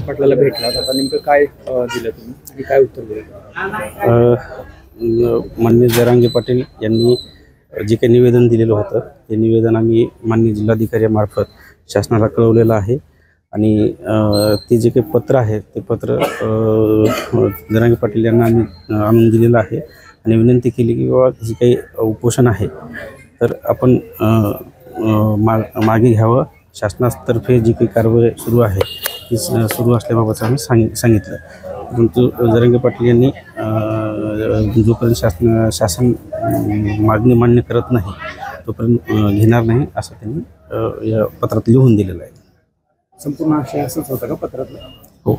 पाटलाला भेटला आता नेमकं काय दिलं तुम्ही आणि काय उत्तर दिलं? माननीय जरांगे पाटील यांनी जे काही निवेदन दिलेलं होतं ते निवेदन आम्ही माननीय जिल्हाधिकाऱ्यामार्फत शासनाला कळवलेलं आहे आणि ते जे काही पत्र आहे ते पत्र जरांगे पाटील यांना आम्ही आणून दिलेलं आहे आणि विनंती केली की बाबा जे काही उपोषण आहे तर आपण मागे घ्यावं. शासनातर्फे जी काही कारवाई सुरू आहे ती सुरू असल्याबाबत आम्ही सांगितलं. परंतु जरांगे पाटील यांनी जोपर्यंत शासन मागणी मान्य करत नाही तोपर्यंत घेणार नाही असं त्यांनी या पत्रात लिहून दिलेलं आहे. संपूर्ण आशय असंच होता का पत्रातलं? हो.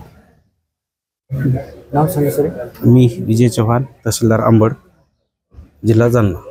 नाव सांगा सर. मी विजय चव्हाण, तहसीलदार अंबड, जिल्हा जालना.